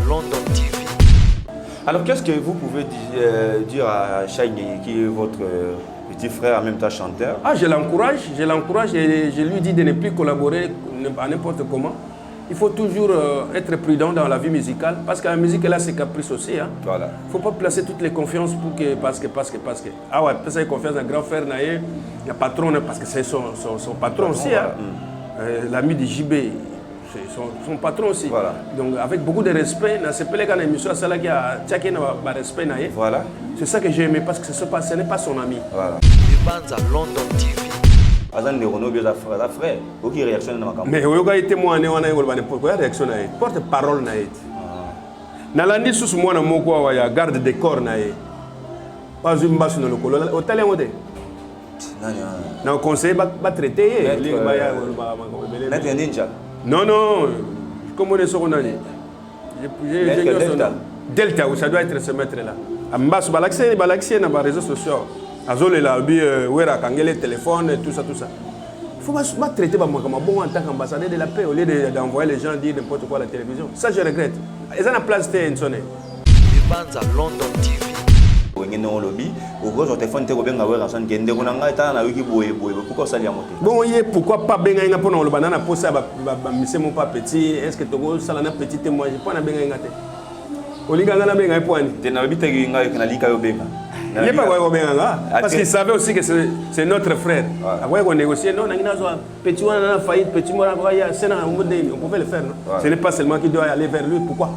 London TV. Alors, qu'est-ce que vous pouvez dire à Shine, qui est votre petit frère, en même temps chanteur? Ah, je l'encourage et je lui dis de ne plus collaborer à n'importe comment. Il faut toujours être prudent dans la vie musicale, parce que la musique, là, c'est caprice aussi. Hein. Voilà. Il ne faut pas placer toutes les confiances pour que, parce que. Ah ouais, placer confiance dans le grand frère Naé, il y a patron, parce que c'est son patron aussi. Voilà. Hein. L'ami de JB, c'est son patron aussi. Voilà. Donc, avec beaucoup de respect, c'est pas les gars d'émission, c'est là qui a tchaké dans respect Naé. Voilà. C'est ça que j'ai aimé, parce que ce n'est pas son ami. Voilà. London TV. Azan de Renaud Bioza frère, aucune réaction dans ma campagne. Mais Oyoga était moi, on a eu pourquoi réaction naïe. Porte-parole naïe. Nalandi sous moi, on a garde de corps naïe. Pas une bâche dans le colo. Au talent, on est. Non, conseil va traiter. Non, non. Comme on est sur un Delta, où ça doit être ce maître-là. Ambassou Balaxé, dans les réseaux sociaux. Azole la bi wera kangele téléphone tout ça. Il faut pas traiter comme bon en tant qu'ambassadeur de la paix au lieu d'envoyer les gens dire n'importe quoi à la télévision. Ça je regrette. Ils ont la place de sonner. London TV. Wengeno lobby au gros téléphone te kobenga wera son kende kunanga eta na wiki boye pourquoi ça liamote. Bon pourquoi pas benga nga pona le banana posa ba mise mon pas petit est-ce que to sala na petit témoin je pas na benga ngate. Olinga na benga point. Te na lobby te nga na lika yo benga. Il n'y a pas de parce qu'il savait aussi que c'est notre frère. On négocier, non, on a petit on faillite, petit on pouvait le faire. Non? Ce n'est pas seulement qu'il doit aller vers lui. Pourquoi?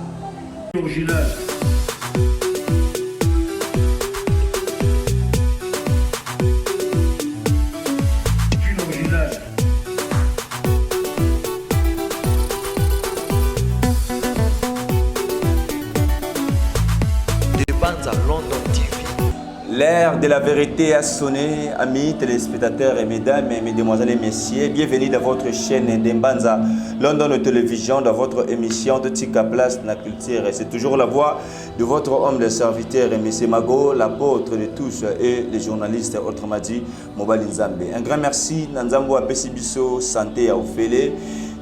L'heure de la vérité a sonné, amis téléspectateurs et mesdames, mesdemoiselles et messieurs. Bienvenue dans votre chaîne d'Embanza London Télévision, dans votre émission de Tika Place la culture. C'est toujours la voix de votre homme de serviteur, M. Mago, l'apôtre de tous et les journalistes, autrement dit, Mobile Nzambe. Un grand merci, Nanzambo Apesibiso, santé à Ophélie.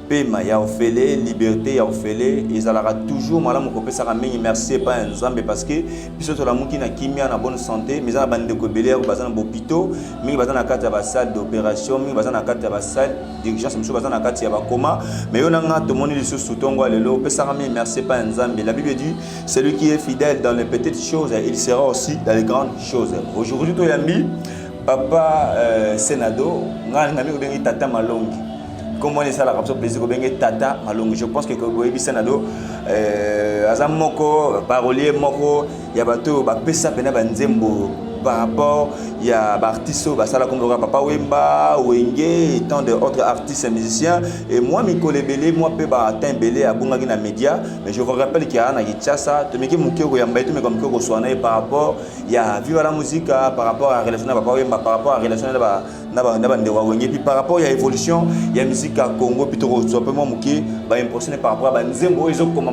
Pema ya ofele, liberté ya ofele, ils allaient toujours malamu kopé ça ramène merci pas Nzambe parce que biso to la muki na kimia na bonne santé, mais ça bande ko belair bazana bopito, mingi bazana kati ya ba salle d'opération, mingi bazana kati ya ba salle d'urgence, monsieur bazana kati ya ba coma, mais on a tout monde sur soutongo lelo, pe ça ramène merci pas Nzambe. La Bible dit celui qui est fidèle dans les petites choses, il sera aussi dans les grandes choses. Aujourd'hui to yambi papa Senado, ngami ko bengi tata malongi. Comment est-ce que la rapso plaisir ko bengi tata malongi. Je pense que ko boyebi Senado azam moko parolier moko ya bato ba pesa pena ba nzembo par rapport il y a artistes basala comme papa Wemba Wenge et tant d'autres artistes et musiciens et moi Mikole Belé moi pe ba atteint Belé à bunga na média mais je vous rappelle qu'il y a na Kinshasa to meki mukeko ya mbaito mais comme ko soana par rapport il y a vive la musique par rapport à relation papa Wemba par rapport à relation et puis par rapport à l'évolution, il y a la musique à Congo, puis tout simplement impressionné par rapport à Nzembo, ils ont comme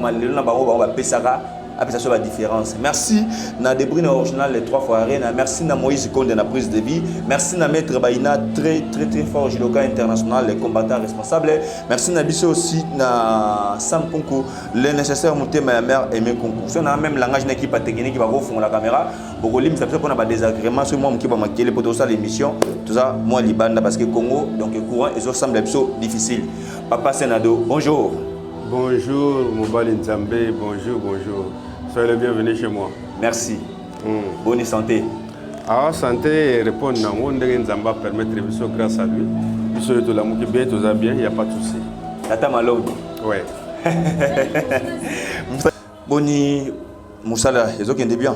la différence. Merci na Debrine original les 3 fois arena. Merci na Moïse Konde na prise de vie. Merci na Maître Baïna très fort judoka international les combattants responsables. Merci na Bisso aussi na Sam Konko le nécessaire monter ma mère aimer Konko. Ça na même langage na équipe technique qui va refondre la caméra. Bogolim ça peut qu'on a pas désagréments sur moi qui va manquer pour tout ça l'émission. Tout ça moi libanda parce que Congo donc courant ils ont semble difficile. Papa Senado, bonjour. Bonjour Mobile Nzambe, bonjour. Soyez le bienvenu chez moi. Merci. Bonne santé. Ah, santé, répondre à mon Nzamba permettre de grâce à lui. Monsieur tout l'amour qui bien, tout ça bien, il n'y a pas de souci. Tata Malone. Oui. Boni Moussala, ils ont bien.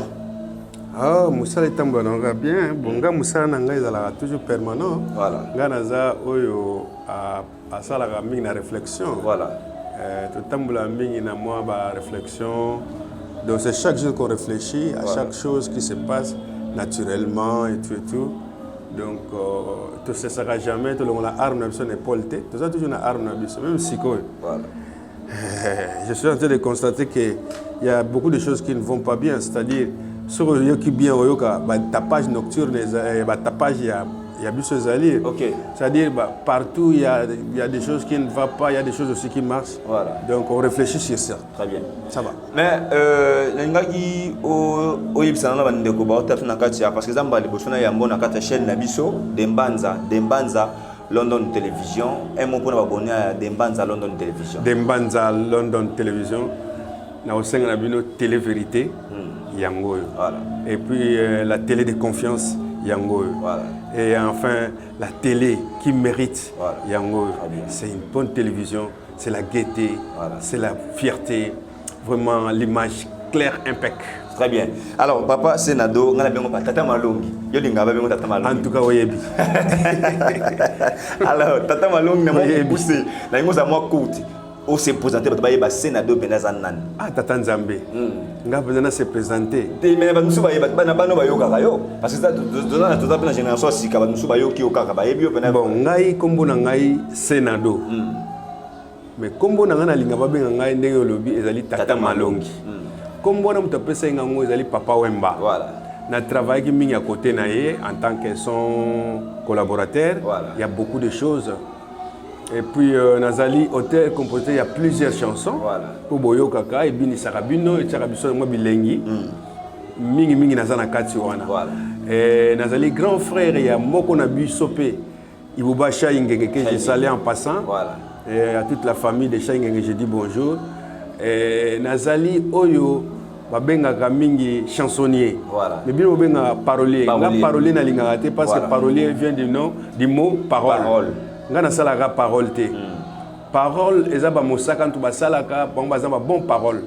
Ah, Moussala est bien. Bonga Moussala nanga ezala toujours permanent. Voilà. Nganaza oyo à ça la na réflexion. Voilà. Tout tambula mingi na moi ba réflexion. Donc c'est chaque jour qu'on réfléchit à chaque chose qui se passe naturellement et tout. Donc tout ça sera jamais tout le monde a arme sur l'épaule. Tout ça toujours une arme même si quoi. Voilà. Je suis en train de constater qu'il y a beaucoup de choses qui ne vont pas bien, c'est-à-dire sur le qui bien au tapage nocturne, tapage Il y a biso ezali. Ok. C'est-à-dire partout il y a des choses qui ne vont pas, il y a des choses aussi qui marchent. Voilà. Donc on réfléchit sur ça. Très bien. Ça va. Mais l'engagement au yebisana na bandeko ba otaf na kati ya parce que zamba liboso na yambo na kati ya chaîne na biso Dembanza London Television. Un mot pour nous abonner à Dembanza London Television. Dembanza London Television. Na osenga na bino Télé Vérité. Yango. Voilà. Et puis la télé de confiance Yango. Voilà. Et enfin la télé qui mérite Voilà. Yango. C'est une bonne télévision, c'est la gaieté, Voilà. c'est la fierté, vraiment l'image claire, impeccable. Très bien. Alors papa Senado ngala bengo tata Malongi. Yo linga ba bengo tata Malongi. En tout cas oyebi. Alors tata Malongi na mo pousser. Na ngo za mo kuti. O se présenter ba yeba Senado Benazan nan. Ah tata Nzambe. Nga besoin se présenter. Te mais ba musu ba yeba bana bano ba yoka kayo. Parce que ça dans toute la génération sika ba musu ba yoki yoka ba yebi yo pena. Bon ngai kombo na ngai Senado. Mais kombo na ngana linga ba benga ngai ndenge lobi ezali tata Malongi. Kombo na mutu pesa ngango ezali papa Wemba. Voilà. Na travail qui mis à côté naie en tant que son collaborateur. Voilà. Il y a beaucoup de choses. Et puis Nazali auteur compositeur, il y a plusieurs chansons. Voilà. Pour Boyo Kaka et Bini Sarabino et Charabiso moi bilengi. Mingi nazana kati wana. Voilà. Et Nazali grand frère il y a Moko Nabi Sopé. Ibubacha Ingenge que j'ai salé en passant. Voilà. Et à toute la famille de Ingenge je dis bonjour. Et Nazali Oyo babengaka mingi chansonnier. Voilà. Mais bien obenga parolier. Nga parolier na lingaka parce que parolier vient du mot parole. Nga na salaka parole te. Parole eza ba mosaka ntu ba salaka bango baza ba bon parole.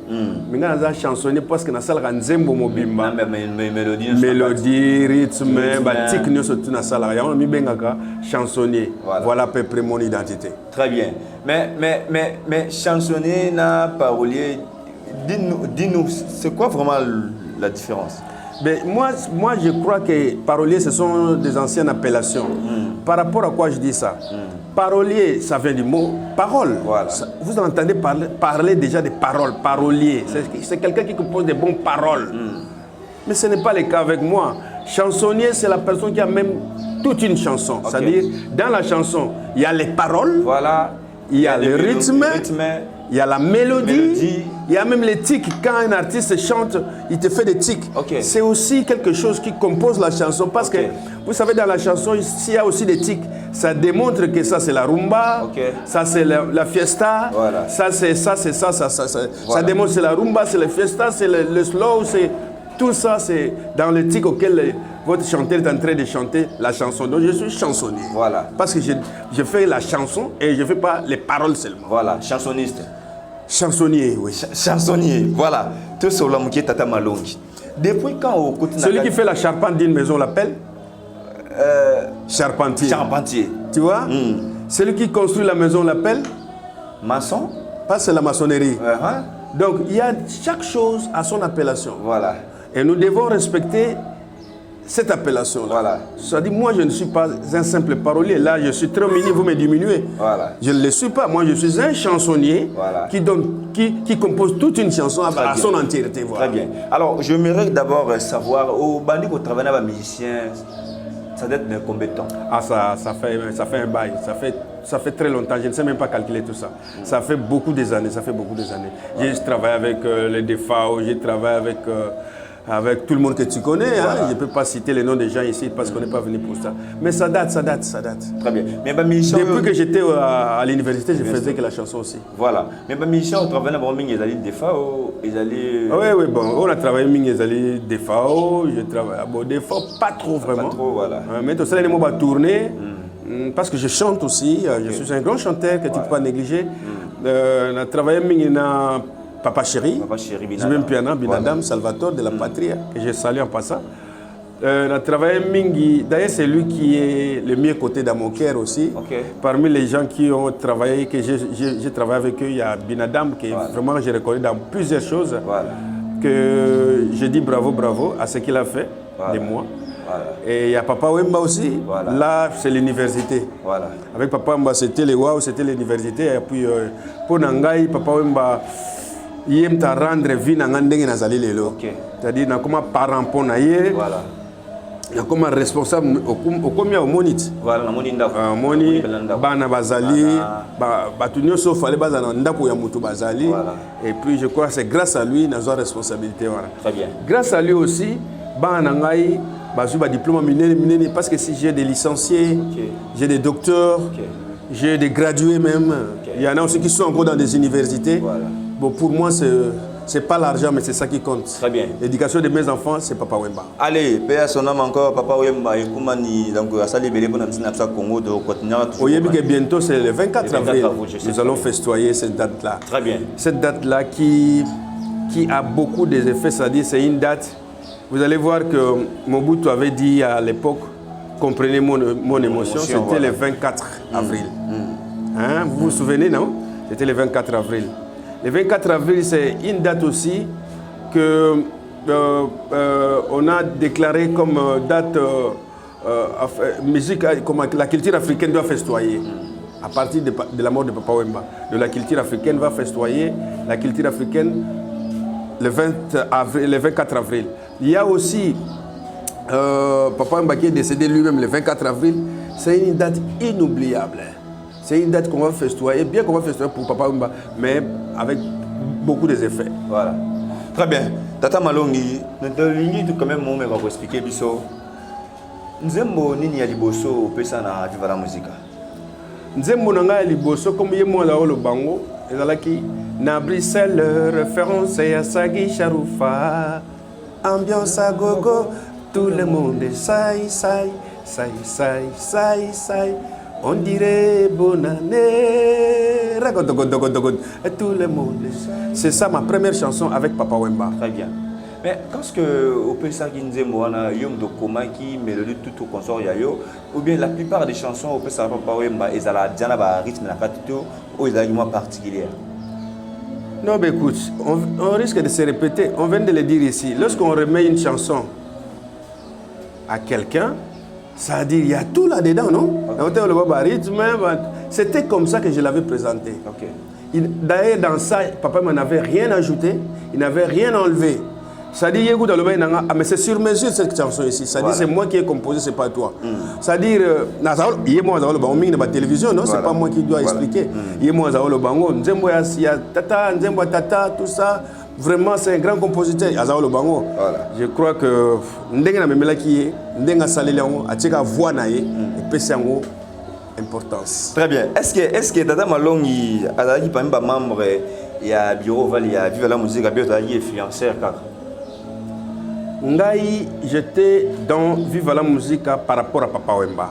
Mais nga na chansonnier parce que na salaka nzembo mobimba. Mélodie, rythme, ba tic nyonso tu na salaka. Yango mi bengaka chansonnier. Voilà à peu près mon identité. Très bien. Mais chansonnier na parolier, dis-nous, c'est quoi vraiment la différence? Ben, moi, je crois que parolier, ce sont des anciennes appellations. Par rapport à quoi je dis ça? Parolier, ça vient du mot parole. Voilà. Vous entendez parler déjà des paroles. Parolier, c'est quelqu'un qui compose des bonnes paroles. Mais ce n'est pas le cas avec moi. Chansonnier, c'est la personne qui a même toute une chanson. Okay. C'est-à-dire, dans la chanson, il y a les paroles, voilà. Il y a le rythme, il y a la mélodie, il y a même les tics. Quand un artiste chante, il te fait des tics. Okay. C'est aussi quelque chose qui compose la chanson. Parce que, vous savez, dans la chanson, s'il y a aussi des tics, ça démontre que ça, c'est la rumba, ça, c'est la fiesta, voilà. Ça, ça démontre que c'est la rumba, c'est la fiesta, c'est le slow, c'est... Tout ça, c'est dans le tic auquel votre chanteur est en train de chanter la chanson. Donc, je suis chansonnier. Voilà. Parce que je fais la chanson et je ne fais pas les paroles seulement. Voilà, chansonniste. Chansonnier, oui. Chansonnier, voilà. Tout sur l'homme qui est Tata Malongi. Depuis quand au côté celui qui fait la charpente d'une maison l'appelle charpentier. Charpentier. Tu vois Celui qui construit la maison l'appelle maçon. Pas c'est la maçonnerie. Donc, il y a chaque chose à son appellation. Voilà. Et nous devons respecter cette appellation-là. Voilà. Ça dit, moi, je ne suis pas un simple parolier. Là, je suis trop mini, vous me diminuez. Voilà. Je ne le suis pas. Moi, je suis un chansonnier qui compose toute une chanson à son entièreté. Voilà. Très bien. Alors, j'aimerais d'abord savoir, au bandit qui travaille avec un musicien, ça doit être combien de temps? Ah, ça fait un bail. Ça fait très longtemps. Je ne sais même pas calculer tout ça. Ça fait beaucoup des années. J'ai travaillé avec les DFAO, j'ai travaillé avec tout le monde que tu connais. Voilà. Je ne peux pas citer les noms des gens ici parce qu'on n'est pas venu pour ça. Mais ça date. Très bien. Mais depuis que j'étais à l'université, je faisais que la chanson aussi. Voilà. Mais Michel, on travaille avec les DFAO, Oui, bon, on a travaillé avec les DFAO, j'ai travaillé avec des DFAO, pas trop vraiment. Pas trop, voilà. Mais tout ça, les mots vont tourner. Parce que je chante aussi, je suis un grand chanteur que tu ne peux pas négliger. On a travaillé avec Papa Chéri, Jimem Piana, Binadam, Salvatore de la Patrie, que j'ai salué en passant. On a travaillé avec, d'ailleurs c'est lui qui est le mieux côté dans mon cœur aussi. Parmi les gens qui ont travaillé, que j'ai travaillé avec eux, il y a Binadam, que vraiment j'ai reconnu dans plusieurs choses. Que je dis bravo à ce qu'il a fait de moi. Et il y a Papa Wemba aussi. Là, c'est l'université. Avec Papa Wemba, c'était les WAO, c'était l'université. Et puis, pour Nangaï, Papa Wemba, il aime rendre vie dans Nazali Lelo. C'est-à-dire, comment parent pour naïe. comme responsable au combien au monite. Voilà, na moni ndako. Moni bana bazali, batu nyonso fallait bazana ndako ya mutu bazali. Et puis je crois que c'est grâce à lui nazo responsabilité voilà. Très bien. Grâce à lui aussi, bana ngai bazu ba diplôme miné parce que si j'ai des licenciés, j'ai des docteurs, j'ai des gradués même. Il y en a aussi qui sont encore dans des universités. Voilà. Bon pour moi c'est pas l'argent, mais c'est ça qui compte. Très bien. L'éducation de mes enfants, c'est Papa Wemba. Allez, paix à son nom encore, Papa Wemba. Et comment donc à saluer les bonnes amis de Congo de continuer. Voyez que bientôt c'est le 24 avril. Nous allons festoyer cette date-là. Très bien. Cette date-là qui a beaucoup d'effets, c'est-à-dire c'est une date. Vous allez voir que Mobutu avait dit à l'époque, comprenez mon émotion, c'était voilà. Le 24 avril. Hein, vous vous souvenez, non? C'était le 24 avril. Le 24 avril, c'est une date aussi que on a déclaré comme date musique, comme la culture africaine doit festoyer. À partir de la mort de Papa Wemba, de la culture africaine va festoyer la culture africaine le 24 avril. Il y a aussi Papa Wemba qui est décédé lui-même le 24 avril. C'est une date inoubliable. C'est une date qu'on va festoyer, bien qu'on va festoyer pour Papa Wemba, mais avec beaucoup d'effets. Voilà. Très bien. Tata Malongi, nous avons quand même moment pour expliquer biso. Nzembo nini ya liboso pesa na Viva la Musica. Nzembo nanga ya liboso comme yemo la olo bango, ezalaki na Bruxelles référence ya Sagi Charoufa. Ambiance à gogo, tout le monde sai. On dirait bonne année, et tout le monde. C'est ça ma première chanson avec Papa Wemba. Très bien. Mais quand ce que au Pesa Nzembo ana yom do koma qui mélodie tout au consort yayo ou bien la plupart des chansons au Pesa Papa Wemba ezala diana ba rythme na katito ou ezala moins particulière. Non mais écoute, on risque de se répéter, on vient de le dire ici. Lorsqu'on remet une chanson à quelqu'un, ça veut dire il y a tout là-dedans, non? C'était comme ça que je l'avais présenté. Okay. D'ailleurs, dans ça, papa n'avait rien ajouté, il n'avait rien enlevé. Ça dit, mais c'est sur mesure cette chanson ici. Ça dit, c'est moi qui ai composé, c'est pas toi. Ça dit, il y a moi dans la télévision, non? C'est pas moi qui dois expliquer. Il y a moi dans le bango, tata, tout ça. Vraiment, c'est un grand compositeur. Azao Lobango. Je crois que Ndenga Memelaki, Ndenga Saleleango, a tcheka voix nae et pesango importance. Très bien. Est-ce que Tata Malongi a dit parmi les membres il y a Bureau Val, il y a Viva la Musique, il y a influenceur Ngai, j'étais dans Viva la Musique par rapport à Papa Wemba.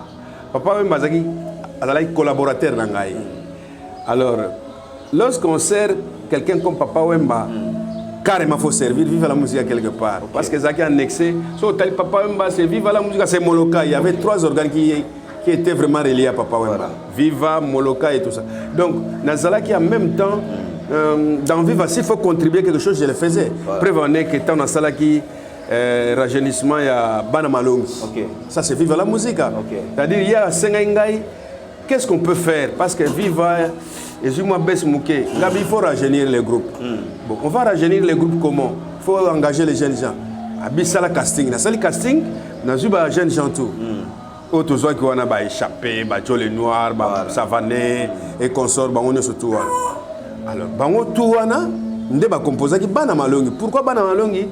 Papa Wemba a été collaborateur dans Ngai. Alors, lorsqu'on sert quelqu'un comme Papa Wemba, carrément il faut servir Viva la Musique quelque part. Okay. Parce que Zaki a annexé, tel Papa Wemba, c'est Viva la Musique, c'est Moloka. Il y avait 3 organes qui étaient vraiment reliés à Papa Wemba. Voilà. Viva, Moloka et tout ça. Donc, Nazala qui en même temps, dans Viva, s'il faut contribuer quelque chose, je le faisais. Voilà. Preuve en est que dans Nazala qui rajeunissement, il y a Bana Malongi. Okay. Ça, c'est Viva la Musique. Okay. C'est-à-dire, il y a Sengaïngaï. Qu'est-ce qu'on peut faire? Parce que Viva, et je m'abaisse Mouké, il faut rajeunir les groupes. Bon, on va rajeunir les groupes comment? Il faut engager les jeunes gens. Abissa la casting. Dans le casting, on a vu les jeunes gens tout. Autres gens qui ont échappé, les noirs, savané et consorts, on est surtout. Alors, tout on a composé qui Bana Malongi. Pourquoi Bana Malongi?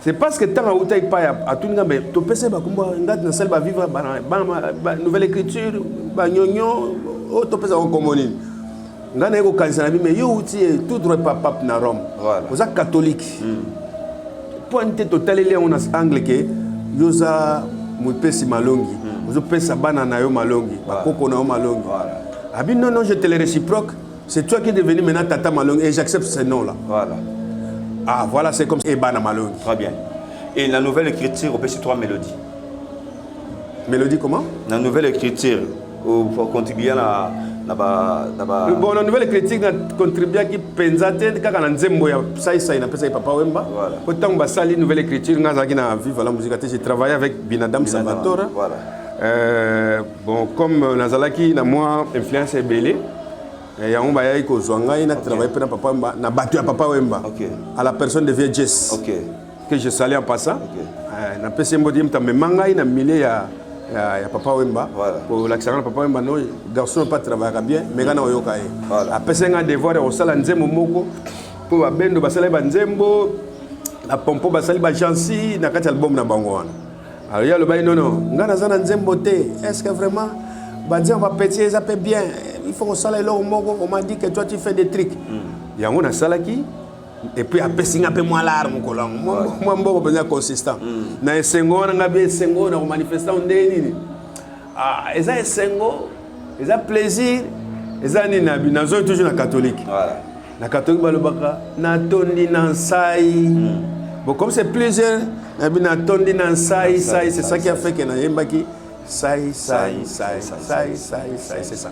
C'est parce que tant que tu as tout le monde, tu peux faire une nouvelle écriture, tu peux faire un communiste. Tu peux faire tout droit papa na Rome. Vous êtes catholique. Pointe totale les on a anglais que yosa mupesi malongi. Vous pesa bana na yo malongi, bakoko na yo malongi. Abi non, je te le réciproque. C'est toi qui es devenu maintenant tata malongi et j'accepte ce nom là. Voilà. Ah, voilà, c'est comme Ebana Malongi. Très bien. Et la nouvelle écriture, on peut citer 3 mélodies. Mélodie comment? La nouvelle écriture, pour contribuer à bon, la nouvelle écriture a contribué à qui pensait quand on a Nzembo ya ça il appelle ça Papa Wemba. Autant que ça, la nouvelle écriture, on a Viva la Musique. J'ai travaillé avec Binadam Salvatore. Voilà. Bon, comme Nazalaki, na moi influence est belé. Et on va y aller il a travaillé pour Papa Wemba, na battu à Papa Wemba. À la personne de VJS. que je salue en passant. Na pesi mbodi mtambe mangai na milieu ya Papa Wemba. Pour l'accent de Papa Wemba, non, garçon pas travailler bien, mais gana oyoka e. Après c'est un devoir au sala nzembo moko pour abendo basala banzembo, la pompo basali ba jansi na kati album na bango wana. Alors il y a le bail non, ngana zana nzembo te. Est-ce que vraiment banzembo va pétier ça peut bien. Il faut qu'on sala lo moko, on m'a dit que toi tu fais des trucs. Yango na sala ki et puis après c'est un peu moins large mon collant moi mboko penza consistant na esengo na ngabe esengo na manifestant ndeni eza esengo eza plaisir eza ni na binazo toujours na catholique voilà na catholique balobaka na tondi na sai bon comme c'est plusieurs na bina tondi na sai c'est ça qui a fait que na yembaki sai c'est ça.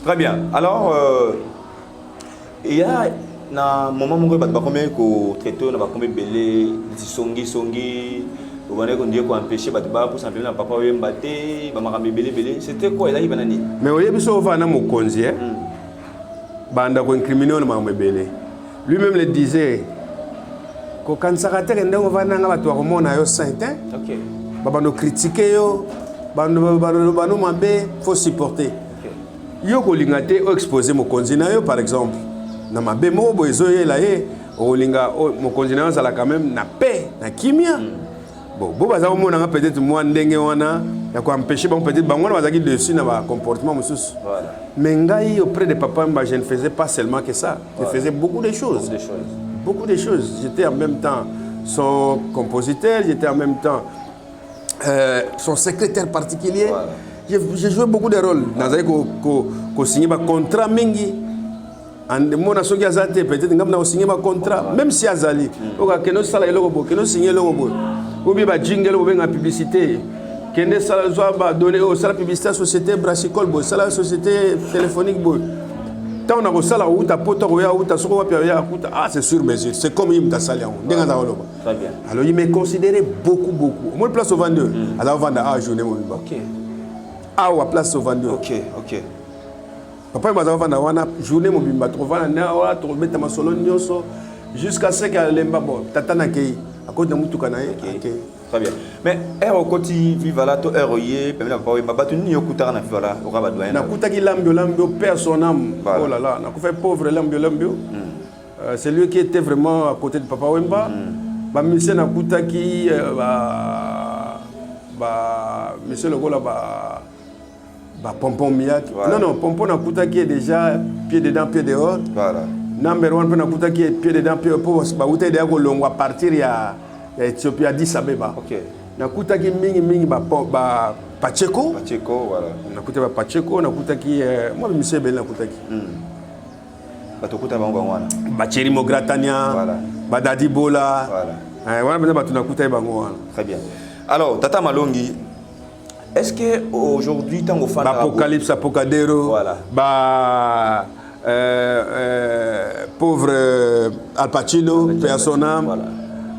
Très bien. Alors il y a na moment moko ba combien ko traiter na ba combien belé songi on va dire ko empêcher ba pour s'appeler na Papa Wemba te ba makambe belé c'était quoi là ibanani mais oye biso va na mokonzi banda ko incriminer na makambe belé lui-même le disait ko kansakatere ndenge va na ba to komona yo saint OK ba no critiquer yo ba no mabe faut supporter yo ko lingate o exposer mokonzi na yo par exemple na mabe mo bozo yela ye olinga mokonzi na sala quand même na paix na kimia bon bo baza mona peut-être moi ndenge wana ya ko empêcher bon peut-être bango bazaki dessus na ba comportement mususu voilà mais ngai auprès de Papa Wemba je ne faisais pas seulement que ça je faisais beaucoup de choses j'étais en même temps son compositeur j'étais en même temps son secrétaire particulier voilà. J'ai joué beaucoup de rôles nazali ko signer ba contrat mingi and mon asoki azate peut-être ngam na signer ma contrat même si azali oka keno sala eloko bo keno signer eloko bo ou bien ba jingle bo benga publicité kende sala zo ba donner au sala publicité société brassicole bo sala société téléphonique bo tant na ko sala ou ta poto ko ya ou ta soko wa ya c'est sur mesure c'est comme il ta sala on denga za oloba très bien alors il me considérait beaucoup moi place au vendeur alors vendre à journée mo OK ah wa place au vendeur OK Papa Wemba va wana journée mobimba trovana na wa to mettre ma solo nyoso jusqu'à ce qu'elle lemba bon tata na kei à cause de mutuka na OK très bien mais au côté vivala to yé pemela Papa Wemba batuni yokutaka na vivala okaba doyen na kutaki lambio perd son âme oh là là na ko fait pauvre lambio c'est lui qui était vraiment à côté de Papa Wemba ba monsieur na kutaki ba monsieur le gola ba pompon miak voilà. Non pompon na kuta qui est déjà pied dedans pied dehors voilà number 1 na kuta qui est pied dedans pied pour ba uta de ko longo à partir ya Éthiopie à Addis Abeba OK na kuta qui mingi ba Pacheco voilà na kuta ba Pacheco na kuta qui moi monsieur bel na kuta qui ba to kuta bango wana ba Cherimo Gratania voilà ba Dadi Bola voilà wana ba tuna kuta bango wana très bien alors Tata Malongi est-ce que aujourd'hui tant au fan Apocalypse Apocadero voilà pauvre Al Pacino persona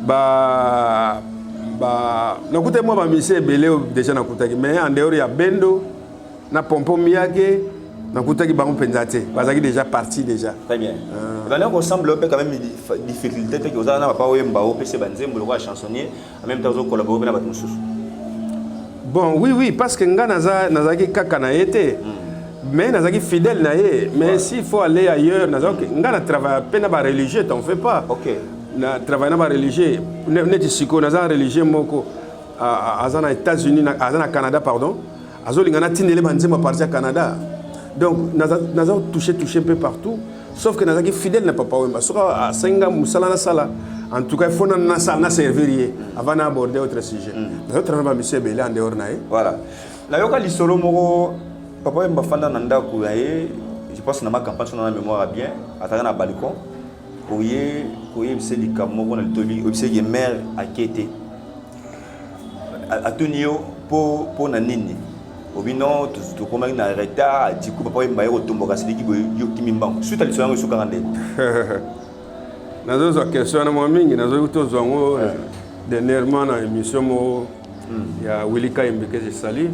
voilà nakute moi ba mise belé déjà nakutaki mais en dehors ya bendo na pompo miake nakutaki bango penzate bazaki déjà parti déjà très bien dans on semble quand même difficulté que vous avez na Papa Wemba au PC banzembo le chansonnier en même temps vous collaborer na batmususu. Bon, oui, parce que nga nazaki kaka na été, mais nazaki fidèle na ye. Mais s'il faut aller ailleurs, nazaki nga na travaille peine ba religieux, t'en fais pas. OK. Na travaille na ba religieux, neti siko nazaki religieux moko azana États-Unis, azana Canada pardon. Azolinga na tinele banzema partir à Canada. Donc nazaki touché un peu partout, sauf que nazaki fidèle na Papa Wemba. Soka asenga musala na sala. En tout cas, il faut na servir avant d'aborder autre sujet. Nous travaillons monsieur Belé en dehors nae. Voilà. La yoka lisolo moko Papa Wemba fanda nanda kuyaye, je pense que na ma campagne sur la mémoire bien, ataka na balcon. Koye monsieur likamoko na litoli, monsieur qui mère a quitté. Atunio po na nini. Obino to koma na retard, du coup Papa Wemba yo tomboka sidiki yo kimimbango. Suite à l'histoire yo sukande. Nazo za question na mingi nazo kutozwa ngo dernièrement na émission mo ya Wilika Mbeke je salue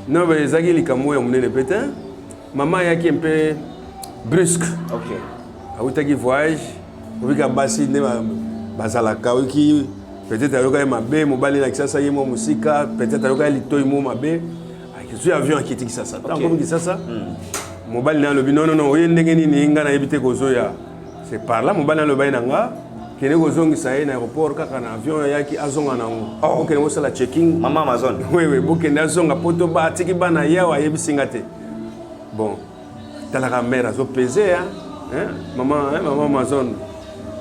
non mais ezaki likamo ya munene pétain maman yaki un peu brusque OK awutaki voyage ubika basi ne bazalaka wiki peut-être ayoka ye mabe mobali na Kisasa ye mo musika peut-être ayoka litoi mo mabe akizu avion akiti Kisasa tant comme Kisasa mobali na lobi non oye ndenge nini nga na yebite kozoya c'est par là mobali na lobi nanga kene kozongisa ye na aéroport kaka na avion yaki azonga nango okene mosala checking Maman Amazon. oui bokende azonga poto ba atiki bana yawa yebisinga te bon talaka mère azo peser hein maman Amazon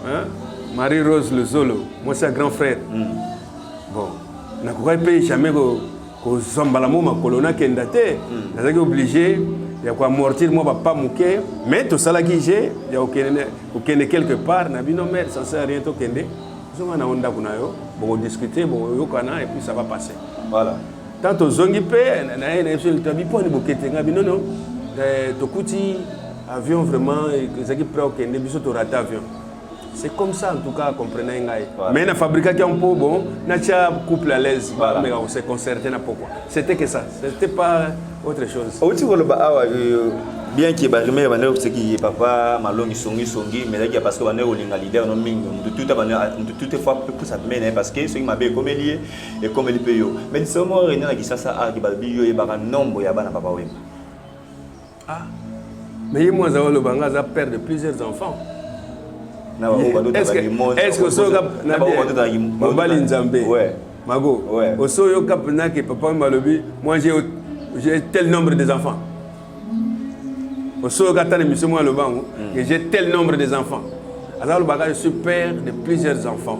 hein Marie Rose le Zolo moi c'est un grand frère bon nakoka pe jamais ko zombala mo makolona kenda te nazaki obligé ya ko amortir mo papa muke mais to sala ki j'ai ya okene quelque part na bino mère ça sert à rien to kende zonga na onda kuna yo bon discuter bon yokana et puis ça va passer Voilà. tant to zongi pe na na sur le tabi pour ni bokete ngabi non to kuti avion vraiment ezaki prêt okende biso to rata avion. C'est comme ça en tout cas, comprenez ngai. Mais na fabriquer un peu bon, na tia couple à l'aise, mais on s'est concerté na pourquoi. C'était que ça, c'était pas autre chose. Aussi pour le bien qui ba remet ba c'est qui papa malongi songi mais là parce que ba ne olinga leader no mingi tout fois plus ça mène parce que ce qui m'a bien comme lié et comme il peut yo. Mais c'est moi René na Kisasa a qui ba bio et ba nombre ya bana papa wemba. Ah. Mais moi ça le banga ça père de plusieurs enfants. Est-ce que so cap na mobali nzambe mago oso yo cap na ke papa malobi moi j'ai tel nombre d'enfants oso ka tane miso moi le bango que j'ai tel nombre d'enfants alors le bagage je suis père de plusieurs enfants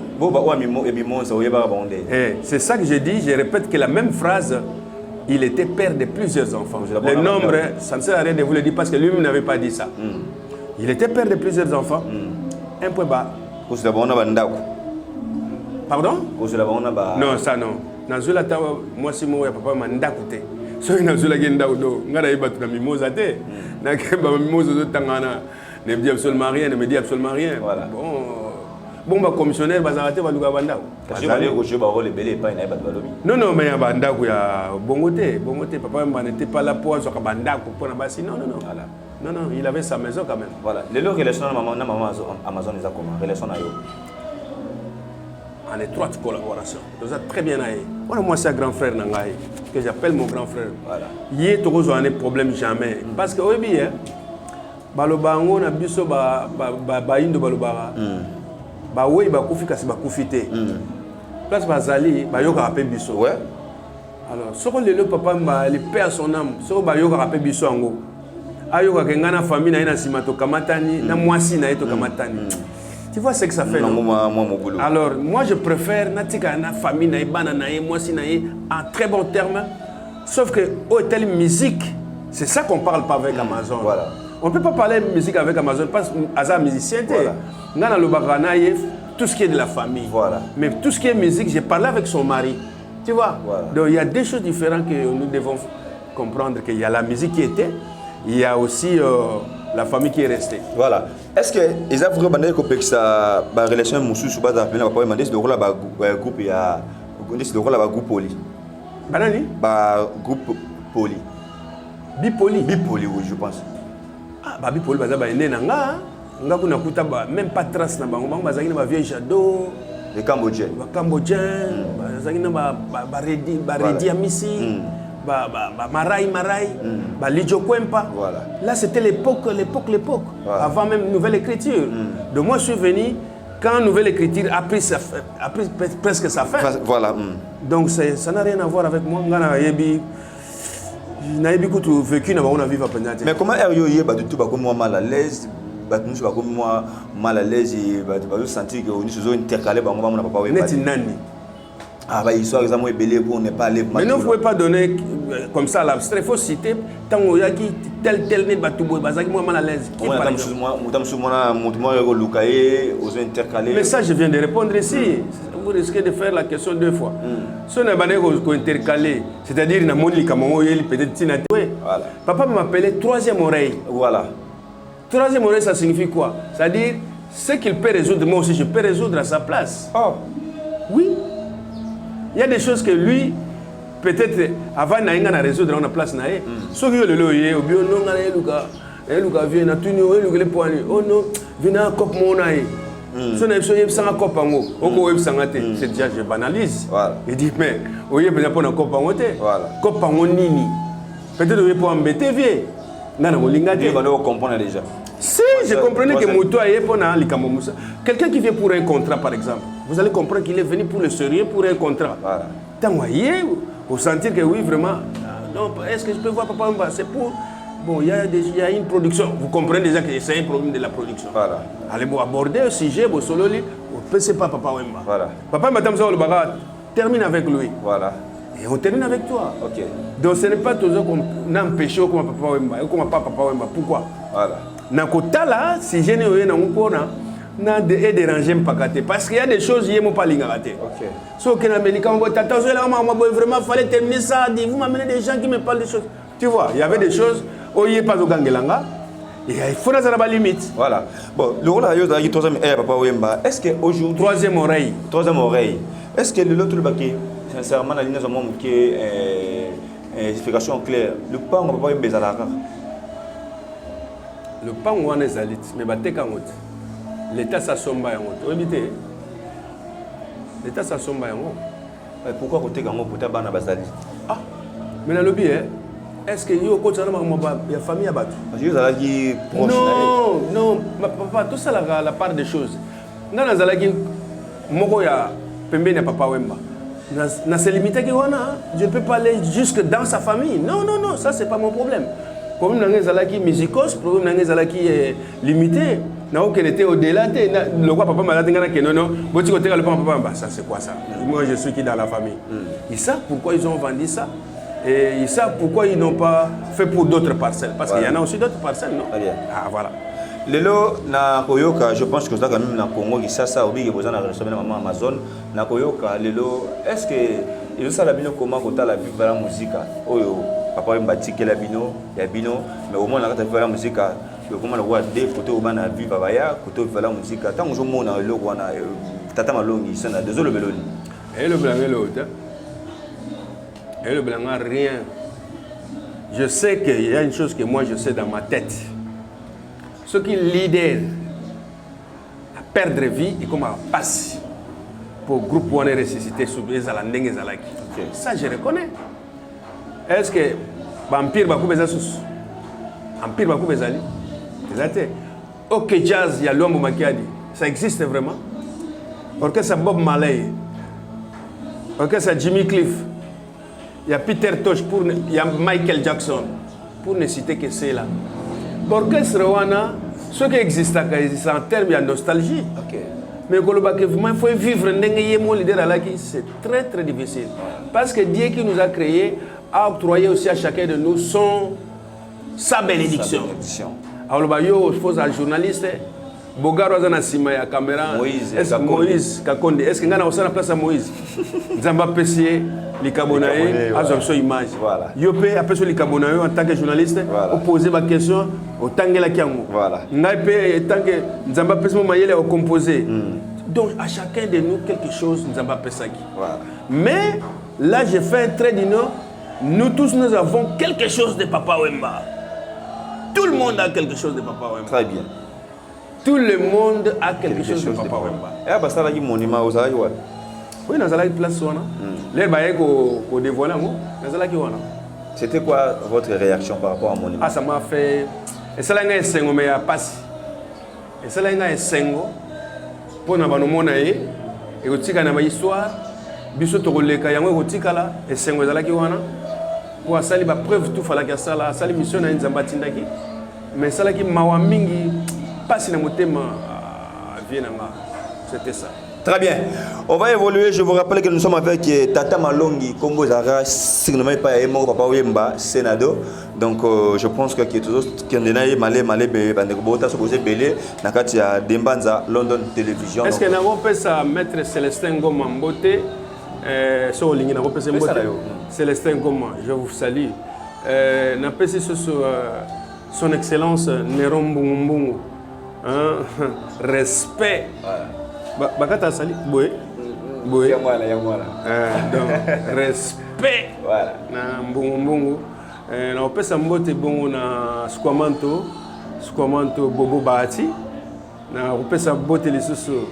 c'est ça que je dis je répète que la même phrase il était père de plusieurs enfants le nombre ça ne sert à rien de vous le dire parce que lui-même n'avait pas dit ça il était père de plusieurs enfants un peu bas. Pardon? Non, ça non. Nazula tawa moi si moi papa manda koute. So nazula genda udo ngara ibatu na mimosa te. Na kemba mimosa zo tangana ne dit absolument rien, ne me dit absolument rien. Voilà. Bon ba commissionnaire bazarate ba luka banda. Parce que aller au jeu ba rôle belé pas na ibatu balobi. Non mais ya banda ko ya bongote papa n'était pas là pour so ka banda ko pona basi non. Voilà. Non, il avait sa maison quand même. Voilà. Les relations maman Amazon les a comment? Relation na yo. En étroite collaboration. Nous avons très bien aillé. Moi c'est un grand frère nangai que j'appelle mon grand frère. Voilà. Yé toko zo ane problème jamais parce que oyebi baloba ngo na biso ba indo baloba. Ba oui ba kufi kasi ba kufite. Place bazali ba yoka rappel biso. Ouais. Alors ce que le papa m'a le père son âme, ce que ba yoka rappel biso ngo. Ayoka kengana famille na ina simato kamatani na mwasi na eto kamatani. Tu vois ce que ça fait non? Alors moi je préfère natika na famille na bana na mwasi na en très bon terme sauf que telle musique c'est ça qu'on parle pas avec Amazon. Voilà. On peut pas parler de musique avec Amazon parce que Asa musicien ngana lo bagana tout ce qui est de la famille. Voilà. Mais tout ce qui est musique, j'ai parlé avec son mari. Tu vois? Voilà. Donc il y a des choses différentes que nous devons comprendre qu'il y a la musique qui était. Il y a aussi la famille qui est restée. Voilà. Est-ce que les Africains ont ça relation musu sur base appelé papa demander de rôle groupe ya de rôle groupe poli. Banani? Groupe poli. Bipoli oui je pense. Ah bipoli baza ba ene nanga nga kuna kuta même pas trace na bango bazaki na ba vieux jado Les Cambodgiens. Les Cambodgiens bazaki na ba redi amisi. Marai, Lidjo Kwempa. Voilà. Là, c'était l'époque. Voilà. Avant même Nouvelle Écriture. Donc moi, je suis venu quand Nouvelle Écriture a pris presque sa fin. Voilà. Donc ça n'a rien à voir avec moi. Je n'ai pas vécu dans ma vie. Mais comment est-ce que tu es mal à l'aise? Nous sommes mal à l'aise et nous sentir que nous sommes intercalés. Ah bah histoire exemple belé pour ne pas aller. Mais non, vous pouvez pas donner comme ça l'abstrait. Il faut citer tant qu'il y a tel net batoubo bazaki moi mal à l'aise. Mais ça je viens de répondre ici. Vous risquez de faire la question deux fois. Si on a bané ko intercalé, c'est-à-dire na moni kamongo yeli peut-être tina. Voilà. Papa m'appelait troisième oreille. Voilà. Troisième oreille ça signifie quoi? C'est-à-dire ce qu'il peut résoudre moi aussi je peux résoudre à sa place. Oh. Oui. Il y a des choses que lui, peut-être, avant de résoudre, on a place. Ce qui est le loyer, oh non, viens à cop mon aïe. Si on a besoin de copango, c'est déjà je banalise. Voilà. Il dit mais oui besoin pour un copango Voilà. Copango nini. Peut-être vous pour embêter vieux. Nana molinga Vous allez comprendre déjà. Si je comprenais que Moto est pour quelqu'un qui vient pour un contrat par exemple, vous allez comprendre qu'il est venu pour le sérieux pour un contrat. Voilà. Tant vous sentir que oui vraiment non, est-ce que je peux voir Papa Wemba? C'est pour bon, il y a une production. Vous comprenez déjà que c'est un problème de la production. Voilà. Allez vous aborder le sujet, vous solo li, vous pensez pas Papa Wemba. Voilà. Papa Madame Sao le Barat termine avec lui. Voilà. Et on termine avec toi. Ok. Donc ce n'est pas toujours qu'on a empêché comme Papa Wemba, comme Papa Wemba. Pourquoi? Voilà. Nakotala, si je n'ai rien à déranger parce qu'il y a des choses qui ne sont pas liées. Ok. So que vraiment fallait terminer ça. Vous m'amenez des gens qui me parlent des choses. Tu vois, il y avait des choses où il n'y a pas de gangelanga. Il faut que ça ait limite. Voilà. Bon, le rôle de la troisième Papa Wemba, est-ce qu'aujourd'hui. Troisième oreille. Troisième oreille. Est-ce que l'autre baquet, sincèrement, la ligne de mon qui est explication claire, le pas on va pas y bezalaka. Le pas on est zalit, mais batte kangot. L'État s'assomba yango. Vous évitez. L'État s'assomba yango. Pourquoi côté kango pour ta bana bazali? Ah, mais dans le bien, est-ce que yo côté il y a famille à battre? Parce que vous avez proche. Non, papa, tout ça la part des choses. Dans la zalaki, moko ya pembe na Papa Wemba. Na se limité que je ne peux pas aller jusque dans sa famille. Non, ça c'est pas mon problème. Problème dans les zalaki musicos, problème dans les zalaki limité. Na aucun était au-delà le roi papa m'a dit que non, boti côté le papa ça c'est quoi ça? Moi je suis qui dans la famille. Ils savent pourquoi ils ont vendu ça. Et ils savent pourquoi ils n'ont pas fait pour d'autres parcelles. Parce qu'il y en a aussi d'autres parcelles, non? Ah, voilà. Lelo na koyoka, je pense que ça quand même na Congo qui ça obi besoin de recevoir maman Amazon na koyoka lelo est-ce que ils ça la bino comment kota la vivre la musique oyo Papa Wemba tiki la bino ya bino mais au moins na kata vivre la musique le comment le roi des photos au na vivre baya koto vivre la musique tant que je mona le roi na tata malongi ça na désolé beloni et le blanc et l'autre et le blanc rien. Je sais qu'il y a une chose que moi je sais dans ma tête. Ce qui leader à perdre vie et comment passer pour le groupe où on est ressuscité sous les Alandeng et Zalaki. Ça, je reconnais. Est-ce que Vampire va couper ça sous Vampire va couper ça? Ok, jazz, il y a l'homme Makiadi. Ça existe vraiment? Orchestre Bob Marley. Orchestre Jimmy Cliff. Il y a Peter Tosh, il y a Michael Jackson. Pour ne citer que c'est là. L'orchestre Rwanda, ce qui existe en termes de nostalgie. Okay. Mais il faut vivre c'est très très difficile. Parce que Dieu qui nous a créés a octroyé aussi à chacun de nous sa bénédiction. Alors, je pose à un journaliste, Bogaro Zana Sima ya caméra, Moïse Kakonde, est-ce que nous avons place à Moïse? Zamba Pessier, les Cabonaïs, à son image. Yopé, après ce Cabonaïs, en tant que journaliste, on posait ma question au Tangela Kiango. Naipé, tant que Zamba Pessier, on composé. Donc, à chacun de nous, quelque chose, Zamba Pessaki. Mais là, j'ai fait un trait du nom. Nous tous, nous avons quelque chose de Papa Wemba. Tout le monde a quelque chose de Papa Wemba. Très bien. Tout le monde a quelque chose de Papa Wemba. Et bah ça là qui monument aux aïeux. Oui, dans la place wana. Les bails qu'on dévoile dans la qui wana. C'était quoi votre réaction par rapport à monument? Ah, ça m'a fait. Et ça là un sengo mais à passe. Et ça là un sengo. Pour na bano monaye et au tika na ba histoire. Biso to koleka yango au tika là et sengo za la qui wana. Pour sali ba preuve tout fala ka sala sali mission na nzamba tindaki. Mais ça là qui mawa mingi. Passe dans mon thème c'était ça. Très bien. On va évoluer. Je vous rappelle que nous sommes avec Tata Malongi, Congo Zara, signement pas Emo Papa Wemba, Senado. Donc je pense que toujours qui en est malé bandekobota se poser belé nakati ya Dembanza London Television. Est-ce que nous avons fait ça maître Célestin Goma Mbote sur ligne n'avons fait Mbote. Célestin Goma, je vous salue. N'a pas sur son excellence Néron Mbungu. Respect. Bakata sali boy. Donc respect. Voilà. Na mbungu. Na opesa mbote bongo na Squamanto Bobo Bahati. na kopesa bote lisusu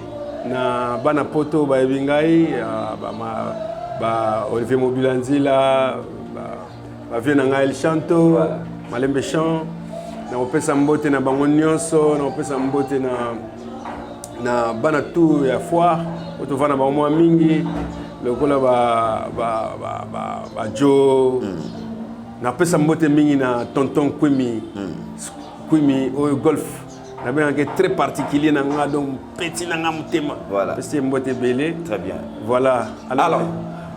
na bana poto ba ebingai ba Olivier Mobilanzila ba vieux na ngai El Chanto Malembe Chant na kopesa mbote na bango nyonso na kopesa mbote na bana tu ya foire otovana ba mwa mingi lokola ba Joe na pesa mbote mingi na tonton Kwimi au golf na bien très particulier na nga donc petit na nga mutema voilà c'est mbote belé très bien voilà alors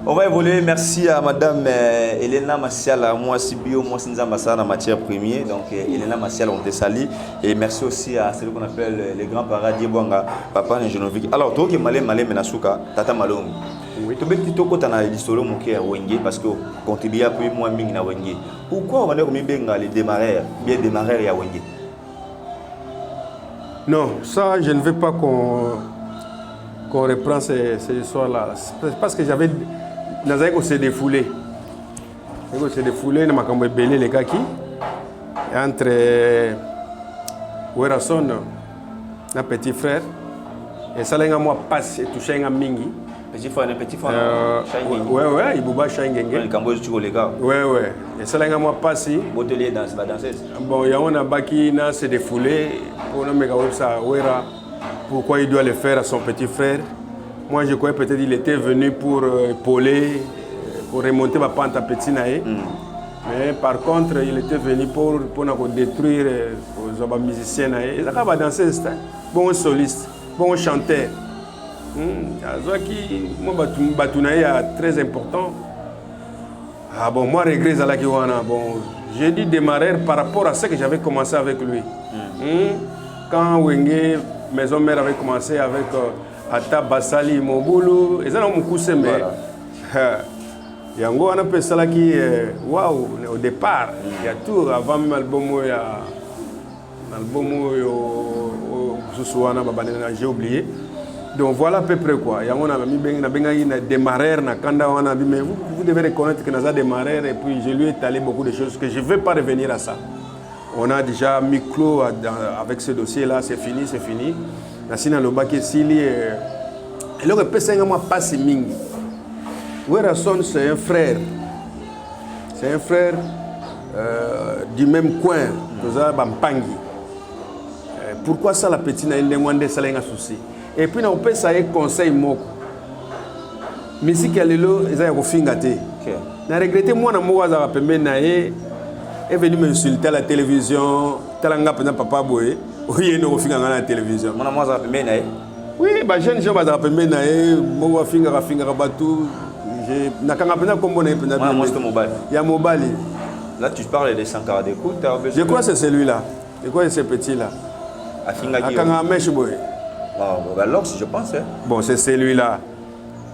on va évoluer. Merci à Madame Elena Massiala, moi Sibio, moi Sinzamba en matière première. Donc Elena Massiala, on te salue. Et merci aussi à celui qu'on appelle les grands paradis Bwanga, Papa Njenovic. Alors, toi qui es malé Menasuka, Tata Malongi. Oui. Tu veux dire que tu as l'histoire de Wenge parce que contribuer à plus moins Ming na Wenge. Pourquoi on va dire que les démarreurs, bien démarreurs à Wenge? Non, ça, je ne veux pas qu'on reprend ces histoires-là. Parce que j'avais. Nous s'est défoulé. On s'est défoulé, nous avons belé les kaki entre Werason, notre petit frère, et ça l'a moi passe et touché un mingi. Petit frère. Ouais, il bouba Shangenge. Le Cambodge, tu les gars. Ouais. Et ça l'a moi passe. Botelier dans la danseuse. Bon, il y a un baki, il s'est défoulé. Pour nous mettre ça, Wera, pourquoi il doit le faire à son petit frère? Moi, je croyais peut-être qu'il était venu pour épauler, pour remonter ma pente à petit naïe. Mais par contre, il était venu pour détruire les musiciens naïe. Il a dansé, bon soliste, bon chanteur. Moi, très important. Ah bon, moi, regret Zalakiwana. Bon, j'ai dit démarrer par rapport à ce que j'avais commencé avec lui. Quand Wenge, maison mère, avait commencé avec Ata Basali Mobulu, et ça n'a pas coûté, mais Yango, on a fait ça qui waouh, au départ, il y a tout, avant même l'album, j'ai oublié. Donc voilà à peu près quoi. Il y a un démarreur, mais vous devez reconnaître que nous avons démarré et puis je lui ai étalé beaucoup de choses que je ne vais pas revenir à ça. On a déjà mis clos avec ce dossier-là, c'est fini. Nasina Lobaki Sili et le repère moi passe mingi. Werason c'est un frère. C'est un frère du même coin, Toza Bampangi. Pourquoi ça la petite n'a demandé ça un souci. Et puis on peut ça un conseil moko. Musique alelo eza ko fingate. Na regretter moi na moi za pembe na est venu m'insulter à la télévision, talanga pena papa boy. Oui, nous finga à la télévision. Mon amour a pembe na oui, bah jeune gens va pembe na mo finga batu. Je nakanga pena kombo na pena. Mon amour mobile. Ya mobile. Là tu parles des Sankara d'écoute. Je crois que c'est celui-là. Je crois que c'est ce petit-là. Akanga mesh boy. Bah alors je pense. Bon, c'est celui-là.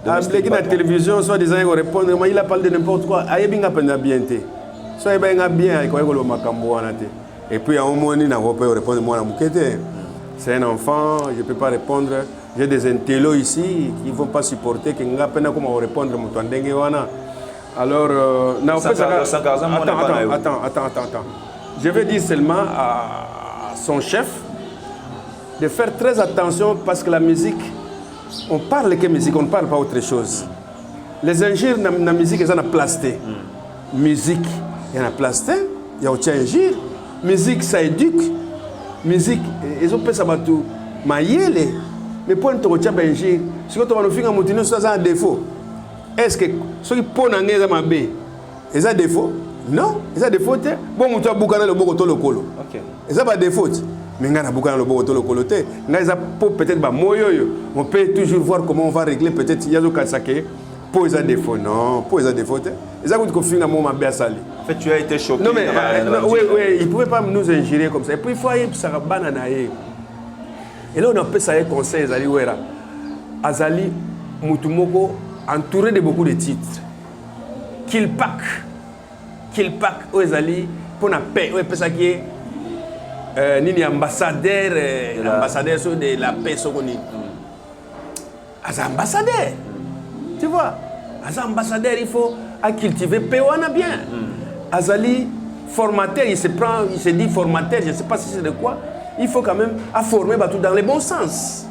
Avec la télévision, soit disant il répond, mais il a parlé de n'importe quoi. Aïe bien à bien té. Soit il bien bien, il connaît le macambo en athée. Et puis à un moment il n'a pas répondre moi la mouquette. C'est un enfant, je ne peux pas répondre. J'ai des intellos ici qui ne vont pas supporter que n'a pas comment répondre mon tondenge wana. Alors attends. Je vais dire seulement à son chef de faire très attention parce que la musique, on parle que musique, on ne parle pas autre chose. Les injures dans la musique, ils ont plasté. Musique, il y en a plasté, il y a aussi injure. Musique, ça éduque. Musique, ils ont fait ça tout. Mais pour te retirer injure, si tu vas nous faire un moutino, ça a un défaut. Est-ce que ceux qui ponnent en aise à ma baie, ils ont un défaut? Non, ils ont un défaut. Bon, tu as boucané le bogoto le colo. Ils n'ont pas de défaut. Mais on a peut-être on peut toujours voir comment on va régler peut-être il y a des pour les défauts non pour les défauts ils ont confié à mon sali. En fait tu as été choqué. Non mais oui ils pouvaient pas nous ingérer comme ça et puis il faut aller ça banana et là on appelle ça un conseil Azali Wera Azali Mutumoko entouré de beaucoup de titres qu'il pack aux Azali pour la paix on appelle ça qui est nini ambassadeur ambassadeur de la paix sokoni as ambassadeur tu vois as ambassadeur il faut cultiver paix on a bien azali formateur il se dit formateur je ne sais pas si c'est de quoi il faut quand même former tout dans les bons sens.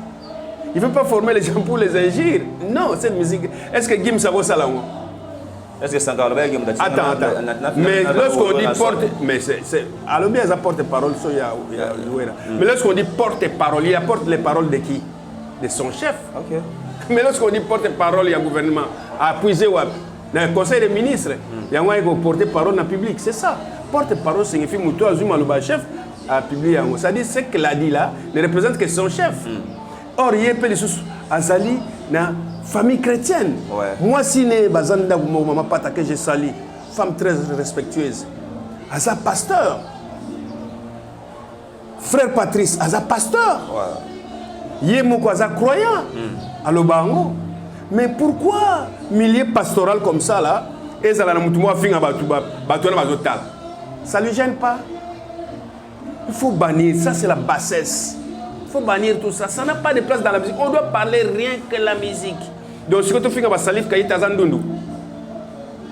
Il ne veut pas former les gens pour les injures. Non, cette musique. Est-ce que Gim Savo Salamo? Est-ce que c'est encore le Gim? Attends. Mais lorsqu'on dit porte. Mais c'est. Alors bien, ça porte-parole, mais lorsqu'on dit porte-parole, il apporte les paroles de qui? De son chef. Ok. Mais lorsqu'on dit porte-parole, il y a un gouvernement. À puiser dans le conseil des ministres, il y a un porte-parole dans le public. C'est ça. Porte-parole signifie Moutou Azuma, le chef, à publier. C'est-à-dire ce qu'il a dit là ne représente que son chef. Or, il y a des choses Azali dans la famille chrétienne. Ouais. Moi, si je Bazanda ou maman Pata que j'ai sali, femme très respectueuse, Aza pasteur. Frère Patrice, Aza pasteur. Yemoko Aza croyant. À l'Obango. Mais pourquoi milieu pastoral comme ça là, et ça ne lui gêne pas? Il faut bannir, ça c'est la bassesse. Il faut bannir tout ça. Ça n'a pas de place dans la musique. On doit parler rien que la musique. Donc, ce que tu fais,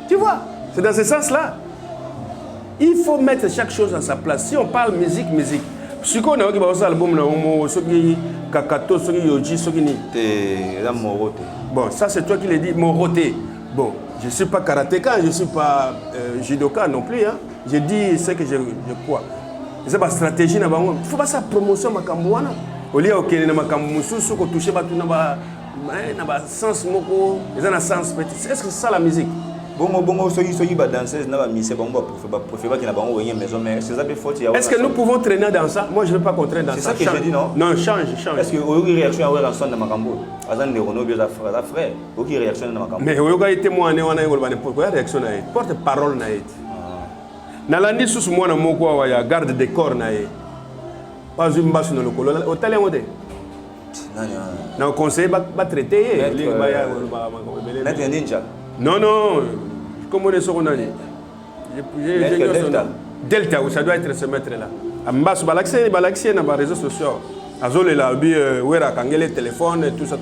tu vois, c'est dans ce sens-là. Il faut mettre chaque chose à sa place. Si on parle musique. Ce qu'on a dit, album, Kakato, Yoji, bon, ça c'est toi qui l'as dit, Moroté. Bon, je ne suis pas karatéka, je ne suis pas judoka non plus. Hein. Je dis ce que je crois. C'est ma stratégie. Il ne faut pas ça promotion Makambouana. Au lieu de Makamboussou, qu'on touche pas tout dans le sens moko, ils ont un sens petit. Est-ce que c'est ça la musique? Est-ce que nous pouvons traîner dans ça? Moi je ne veux pas qu'on traîne dans ça. C'est ça que je dis, non? Non, change. Est-ce que vous avez une réaction à la sonde de Makambo? Frère, vous avez une réaction à Makambo? Mais vous avez témoigné, on a une réaction. Porte-parole. Nalandi sous moi, il y a garde des corps. Pas une basse dans le colo. Au talent, on conseil va traiter. Maître Ninja. Non. Comment on est sur Delta, ça doit être ce maître-là. Ambassou Balaxé, dans les réseaux sociaux. Azole là, Wera, Kangele, téléphone, tout ça.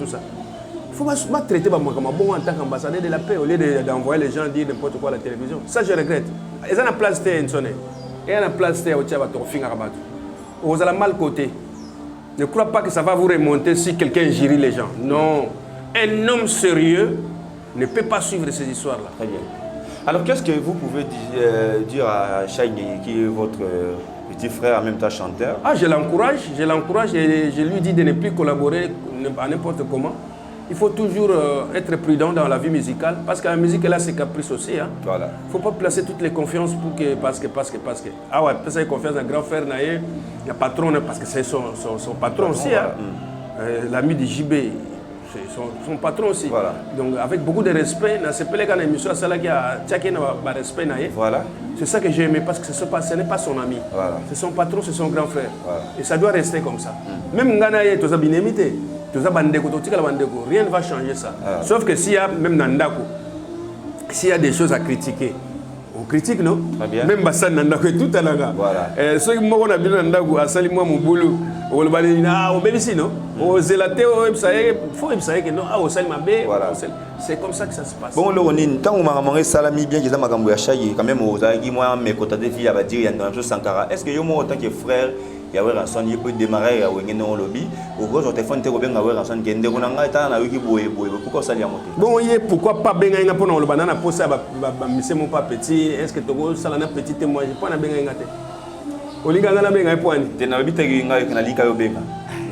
Il faut pas traiter comme bon en tant qu'ambassadeur de la paix au lieu d'envoyer les gens dire n'importe quoi à la télévision. Ça, je regrette. Ils ont la place de Nsone. Ils ont la place de Fingarabatu. Vous avez mal côté. Ne crois pas que ça va vous remonter si quelqu'un gire les gens. Non. Un homme sérieux ne peut pas suivre ces histoires-là. Très bien. Alors, qu'est-ce que vous pouvez dire à Chaïni, qui est votre petit frère, en même temps chanteur? Je l'encourage et je lui dis de ne plus collaborer à n'importe comment. Il faut toujours être prudent dans la vie musicale parce que la musique là c'est caprice aussi. Hein. Voilà. Il ne faut pas placer toutes les confiances pour que parce que. Ah ouais, placer confiance dans grand frère Naé, le patron parce que c'est son patron aussi. Hein. L'ami de JB, c'est son patron aussi. Voilà. Donc avec beaucoup de respect, dans ce émission qui a tchaké dans respect Naé. Voilà. C'est ça que j'ai aimé parce que ce n'est pas son ami. Voilà. C'est son patron, c'est son grand frère. Voilà. Et ça doit rester comme ça. Même Nganaye, tu as bien imité. Rien ne va changer ça. Sauf que s'il y a, même Nandako, s'il y a des choses à critiquer, on critique, non? Même Bassan Nandako et tout à l'heure. Voilà. Ceux qui m'ont dit Nandako, à Salimou Mouboulou, on va dire, on bénéficie, non? On zélaté, il faut que non, au Salimabé, c'est comme ça que ça se passe. Bon, quand on m'a demandé Salami bien, qu'ils ont Makambo Yachayi, quand même, aux aguilles, moi, mes côtés de filles, à dire, il y a une chose Sankara. Est-ce que moi, en tant que frère, il y a un son qui peut démarrer à un lobby ou quoi je téléphone te robin à un son qui est déroulé à un wiki boy pourquoi ça y a monté bon pourquoi pas bien un pour le banana pour ça monsieur mon pas petit est-ce que tu veux ça la petit témoin je pas na bien ngate olinga ngana bien un point tu n'as pas été na lika yo benga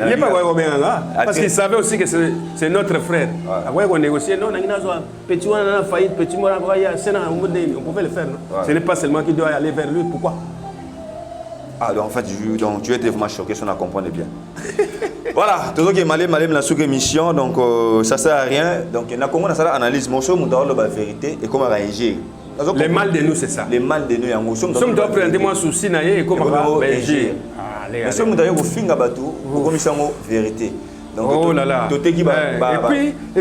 il n'est pas bien là parce qu'il savait aussi que c'est notre frère après on négocier non ngina zo petit on a failli petit moi on pouvait le faire non ce n'est pas seulement qu'il doit aller vers lui pourquoi. Ah, donc en fait, tu étais vraiment choqué, si on a compris bien. Voilà, tout ce qui est malé la sous-émission, donc ça sert à rien. Donc, il y a comment on a analyse, mon choix, la vérité et comment réagir. Les mal de nous, c'est ça. Les mal de nous, il y a un souci. Nous sommes prendre moi souci et comment réagir. Mais si vous avez un film à bateau, vous commencez à la vérité. Donc, oh là là. Et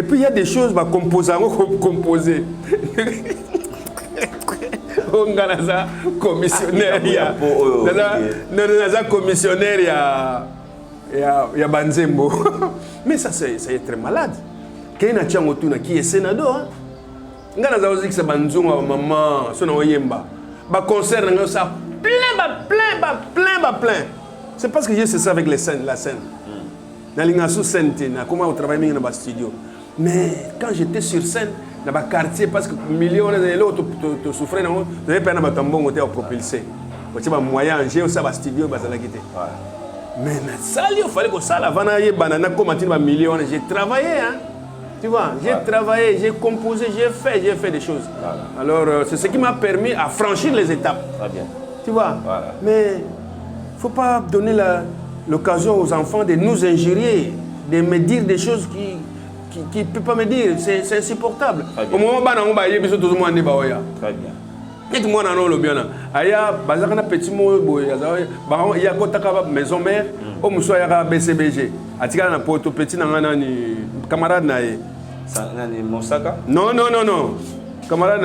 puis, il y a des choses composées. Naza commissionnaire ya Banzembo. Mais ça c'est très malade. Kena Tchango Tuna qui est sénateur. Nganaza aussi que c'est Banzunga maman son oyemba. Ba concert ça plein. C'est parce que j'ai cessé avec la scène. Dans les scène, comment on travaille dans le studio. Mais quand j'étais sur scène, dans le quartier, parce que millions de gens te souffraient, tu n'avais pas de tambon à propulser. Tu as moyen, j'ai aussi un studio, mais ça, il fallait que ça, avant d'aller banana, comme un million, j'ai travaillé. Hein? Tu vois, j'ai travaillé, j'ai composé, j'ai fait des choses. Alors, c'est ce qui m'a permis à franchir les étapes. Très bien. Tu vois, mais il ne faut pas donner l'occasion aux enfants de nous injurier, de me dire des choses qui ne peuvent pas me dire. C'est insupportable. Au moment où il y a tout le monde Très bien. Et tout le monde a le bien. Il y a un petit mot, il y a une maison mère, il y a un BCBG. Il y a un petit camarade. Mosaka? Non. Camarade,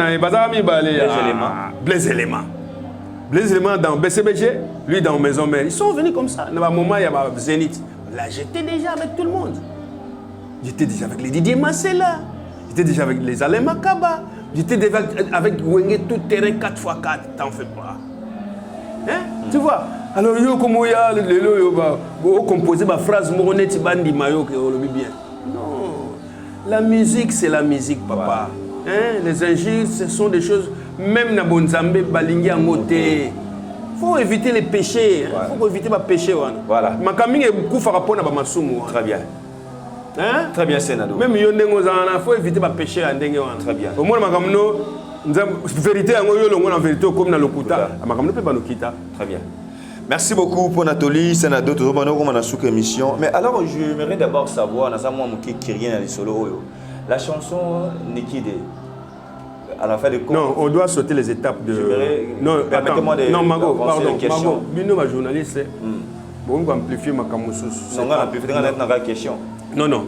Blaise Élément. Blaise Élément dans BCBG, lui dans Maison Mère. Ils sont venus comme ça. Dans un moment, il y a Zénith. Là, j'étais déjà avec tout le monde. J'étais déjà avec les Didier Massela. J'étais déjà avec les Alain Makaba. J'étais déjà avec Wenge tout terrain 4x4. T'en fais pas. Hein? Tu vois? Alors, yo, comme il y a le composé ma phrase Moroneti Bandi Mayo que on le bien. Non. La musique, c'est la musique, papa. Hein? Les injures, ce sont des choses, même dans Bonzambe, Balingi en côté. Il faut éviter les péchés. Il faut éviter les péchés. Voilà. Ma camille est beaucoup par rapport à ma masumu. Très bien. Hein? Très bien, Sénado. Même il faut éviter les péchés. Très bien. Au moins, ma vérité, en vérité, comme dans le Kuta. Ma camino peut pas nous quitter. Très bien. Merci beaucoup pour Nathalie, Sénado, tout le monde comme on a sous émission. Mais alors, j'aimerais d'abord savoir, qui rien dans les solos. La chanson Nikide. À la fin de quoi? Non, on doit sauter les étapes de. Non, permettez-moi de. Non, Mago, pardon. Mago, Bino, ma journaliste, bon, on va amplifier ma camoussous. Non, on va amplifier la question. Non.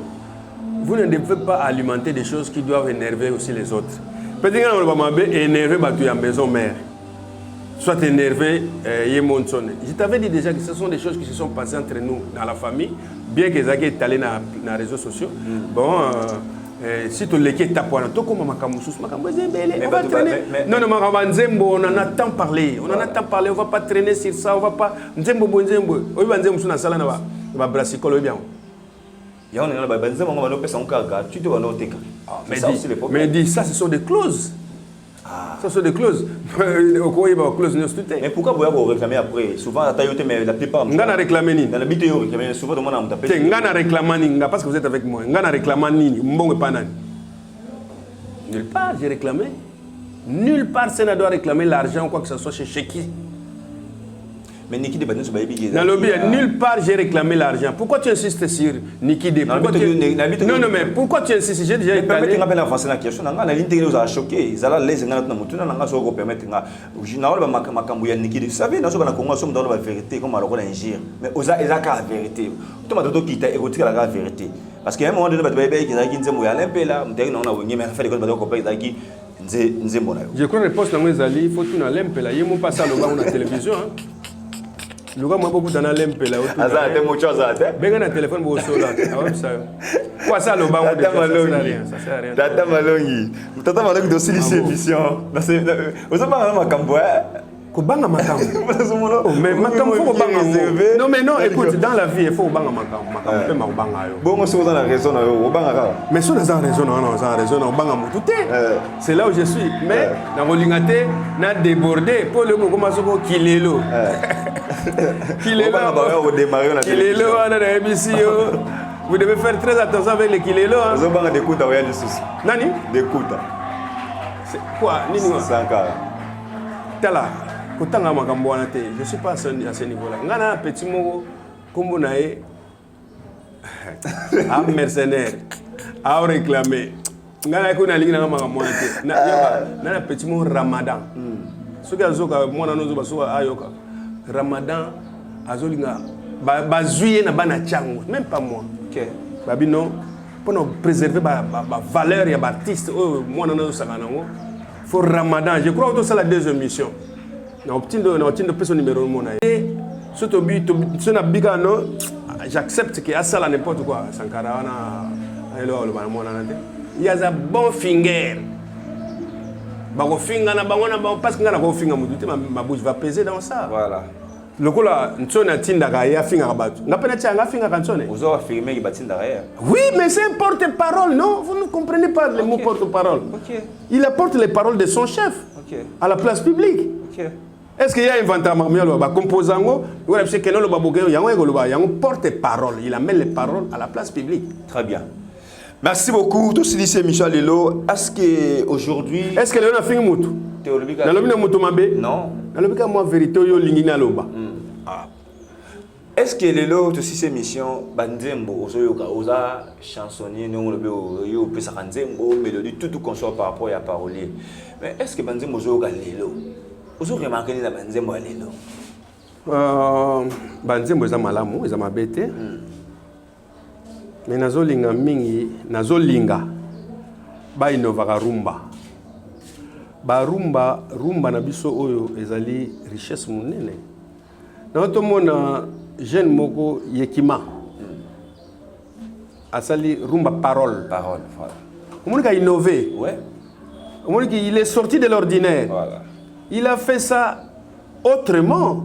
Vous ne devez pas alimenter des choses qui doivent énerver aussi les autres. Peut-être qu'on va énerver la maison mère. Soit énervé, je t'avais dit déjà que ce sont des choses qui se sont passées entre nous, dans la famille, bien que Zaki est allé dans les réseaux sociaux. Bon, si tu l'es qui est tapé, tu comme Makamoussous, on va traîner. Non, on en a tant parlé. On ne va pas traîner sur ça, on va pas. Nzembo. On va Nzembo na sala na ba brassicolo bien. Mais dis, ça, ce sont des clauses. Ça, ce sont des clauses. Mais pourquoi vous réclamez après? Souvent, la plupart. On a réclamé. Souvent, on a réclamé parce que vous êtes avec moi. On a réclamé. Nulle part, j'ai réclamé. Nulle part, Sénat doit réclamer l'argent ou quoi que ce soit chez qui. Mais Niki de Badin, dans le bien, nulle part j'ai réclamé l'argent. Pourquoi tu insistes sur Niki de? Non, mais pourquoi tu insistes? J'ai déjà permettez de avancer la question. La ligne technique nous a choqué. Ils allaient les gens nous permettre. Je n'ai pas Niki de. Vous savez, nous sommes dans la vérité comme alors l'injure. Mais aux a la vérité. Tout le monde qui t'a écouté la vérité. Parce qu'à un moment donné, qui a dit que nous allons payer là, nous avons fait des choses qui je crois que la réponse dans les alliés, il faut que nous allions payer là. Il n'y a pas ça dans la télévision. Le gars m'a beaucoup dans la lempe là. Azate mon chose azate. Ben na téléphone bo so là. Quoi ça le bas de ça sert à rien. Tata Malongi. Tata Malongi de aussi émission. Vous savez pas makambo ko banga makambo. Mais makambo faut banga. Non mais non, écoute, dans la vie il faut banga makambo. Makambo peut ma banga yo. Bon so dans la raison au banga. Mais so dans raison non, ça raison au banga mo tout. C'est là où je suis. Mais dans Rolingate n'a débordé pour le comment so ko kilelo. Vous devez faire très attention avec les kilelo. Vous avez des coups d'envoyer du souci. Nani? Des coups. C'est quoi? Nini? Sankara. Tala. Je ne suis pas à ce niveau-là. Je suis un petit mot comme vous n'avez un mercenaire à réclamer. Je suis un petit mot Ramadan. Ce que je Ramadan, même pas moi. Non, pour préserver la valeur et l'artiste, il faut Ramadan. Je crois que c'est la deuxième mission. J'accepte qu'il y a ça n'importe quoi. Il y a un bon finger. Parce que ma bouche va peser dans ça. Voilà. lokola ntsone atindaka ye afingaka bato nga pena tia nga afingaka ntsone Vous avez affirmé qu'il bâtit derrière. oui mais c'est un porte-parole non vous ne comprenez pas le mot porte-parole Ok. il apporte les paroles de son chef Ok. à la place publique Ok. est-ce qu'il y a inventé un marmiolo ba composango ou est-ce que non le baboke yango ekoloba yango porte-parole il amène les paroles à la place publique Très bien. Merci beaucoup. Tout ce qui est Michel Lelo. Est-ce qu'aujourd'hui. est-ce que le na fingi mutu na lobi na mutu mabe Non. na lobi ka moi vérité yo lingi na loba Est-ce que Lelo, tout ce émission, Banzembo, Oza chansonnier, nous le pesa Banzembo, mélodie, tout consort par rapport à parolier. Mais est-ce que Banzembo Oza Lelo? Oza remarqué la Banzembo Lelo? Banzembo eza malamu, eza mabete. Mais nazolinga mingi, nazolinga ba innovaka rumba. Ba rumba na biso oyo ezali richesse munene. Na otomona jeune moko Yekima. Asali rumba parole. Parole, voilà. On a innové. Ouais. On dit qu'il est sorti de l'ordinaire. Voilà. Il a fait ça autrement.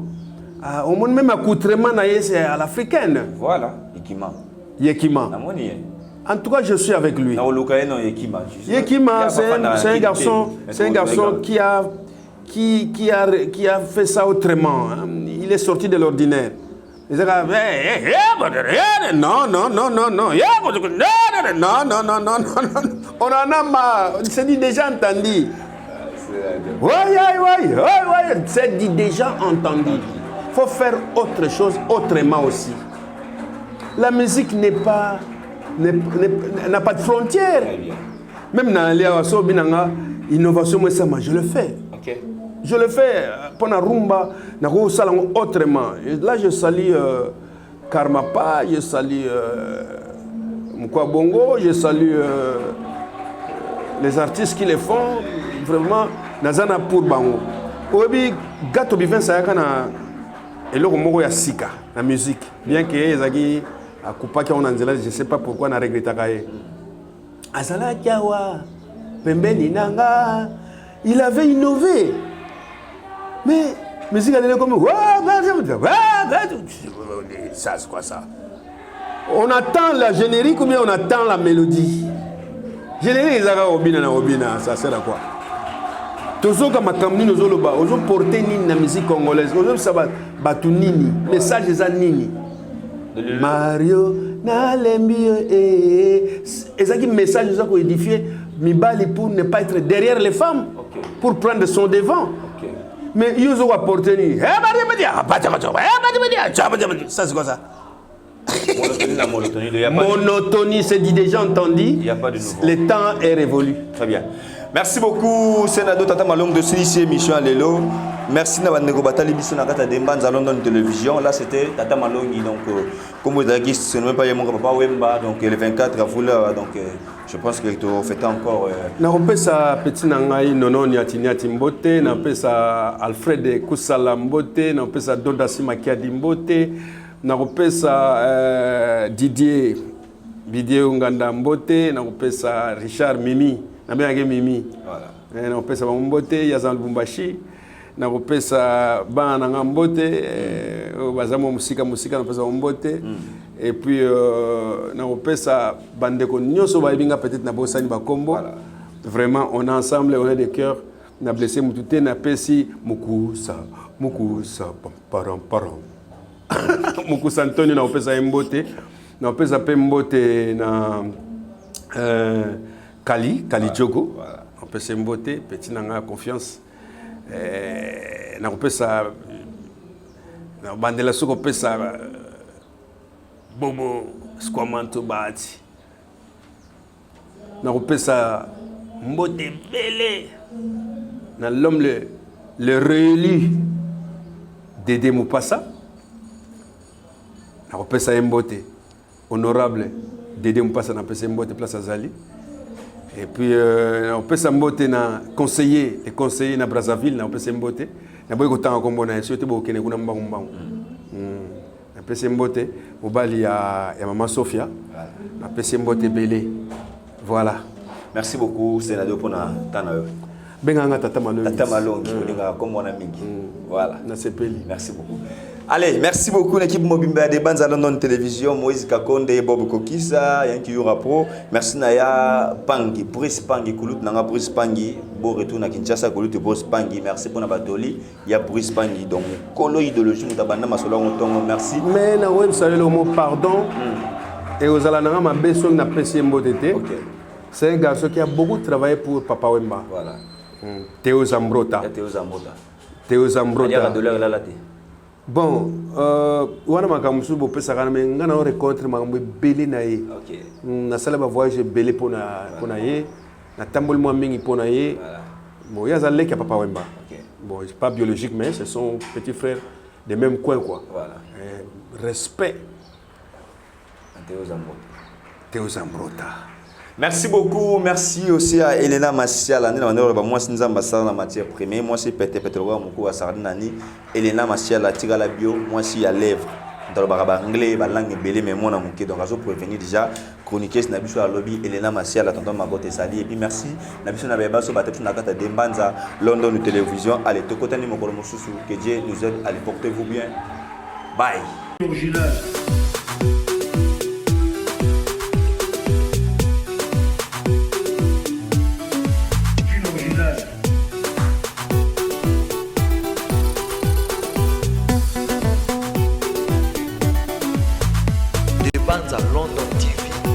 Au monde même accoutrement à l'africaine. Voilà, Yekima. Yekima. En tout cas, je suis avec lui. Yekima, c'est un garçon qui a fait ça autrement. Il est sorti de l'ordinaire. Il dit, non. Non. On en a marre. C'est dit déjà entendu. Oui. C'est dit déjà entendu. Il faut faire autre chose autrement aussi. La musique n'a pas de frontières. Même dans l'innovation, je le fais. Okay. Je le fais pendant rumba, autrement. Et là, je salue Karmapa, je salue Mkwabongo, je salue les artistes qui le font. Vraiment, Nazana pour Bango. Obi gato bivin sayakana eloko moko ya sika la musique. Bien que ezaki akupa ki on anzela, je sais pas pourquoi na regretaka ye. Azala kiawa pembeni nanga, il avait innové. Mais musique elle est comme ça c'est quoi ça? On attend la générique ou bien on attend la mélodie? Générique ezaka obina ça sert à quoi? Tozoka makamni nozoloba ozo porter nini na musique congolaise ozo saba batu nini message eza nini Mario na lembio ezaki message eza ko édifier mibali pour ne pas être derrière les femmes pour prendre son devant mais ils ont apporté ni ça c'est quoi ça? Monotonie, c'est dit déjà entendu. Il n'y a pas de nouveau. Le temps est révolu. Très bien. Merci beaucoup, Sénado Tata Malong de CIC émission Lelo. Merci Nabandego Batali Bissonakata Dembanza London Télévision. Là, c'était Tata Malongi. Donc, comme vous avez dit, ce n'est même pas mon papa Wemba. Donc, le 24 à Foula. Donc, je pense que tu fais encore. Napesa petit nangai nono nyati mbote. Napesa Alfred Kusala mbote. Napesa Dodasi Makiadi mbote. Nakopesa Didier Unganda Mbote, nakopesa Richard Mimi, nabenga Mimi. Voilà. Nakopesa Mbote, Yazan Lubumbashi, nakopesa Bana Mbote, bazamo musika nakopesa Mbote. Et puis nakopesa bandeko nyoso baibinga peut-être na bosani bakombo. Voilà. Vraiment on est ensemble, on est de cœur. Na blessé mutute na pesi mukusa param. Mukusa Antonio na opesa mbote na opesa pe mbote na Kali Jogo na opesa mbote petit nanga confiance na opesa na bandela soko opesa Bobo Squamanto Bati na opesa mbote bele na l'homme le réélu Dédé Moupassa. Na opesa mbote honorable Dédé Moupassa na opesa mbote place Azali. Et puis na opesa mbote na conseiller les conseillers na Brazzaville na opesa mbote na boy ko tanga kombo na sote bo kene kuna mbangu. Na opesa mbote mobali ya Mama Sofia. Na opesa mbote belé. Voilà. Merci beaucoup Sénado pour na tana. Benganga Tata Malongi. Tata Malongi, on est comme mon ami. Voilà. Na sepeli. Merci beaucoup. Allez, merci beaucoup l'équipe Mobimba de Banza London Télévision, Moïse Kakonde, Bob Kokissa, Yanki Yurapro. Merci Naya Pangi, Brice Pangi, Koulout Nanga Brice Pangi, bon retour à Kinshasa, Koulout et Brice Pangi. Merci pour Nabatoli, il y a Brice Pangi. Donc, Kolo idéologie, Moutabanda Masola, merci. Mais na web salut le mot pardon. Et aux Alananga, ma besoin n'a pas si mbotete. C'est un garçon qui a beaucoup travaillé pour Papa Wemba. Voilà. Théo Zambrota. Théo Zambrota. Théo Zambrota. $1. Bon, wana makamusu bo pesa kana me ngana o rencontre makambo belé na ye. OK. Na sala ba voyage belé pona ye, na tambol mo mingi pona ye. Voilà. Bon, il y a Zalé qui a Papa Wemba. OK. Bon, c'est pas biologique mais c'est son petit frère des mêmes coins quoi. Voilà. Respect. Théo Zambrota. Théo Zambrota. Merci beaucoup, merci aussi à Elena Massiala. Moi, c'est une matière première. Moi, c'est Elena Massiala, tira la bio. Moi, c'est à lèvres. Dans le anglais, la langue belée, mais moi, je donc, je peux venir déjà chroniquer ce nabiso à lobby. Elena Massiala, tonton Magote Sali. Et puis, merci. Nabiso Nabeba, so battu na kata Dembanza, London Télévision. Allez, tokotani mokolo mosusu. Que Dieu nous aide. Allez, portez-vous bien. Bye. Banza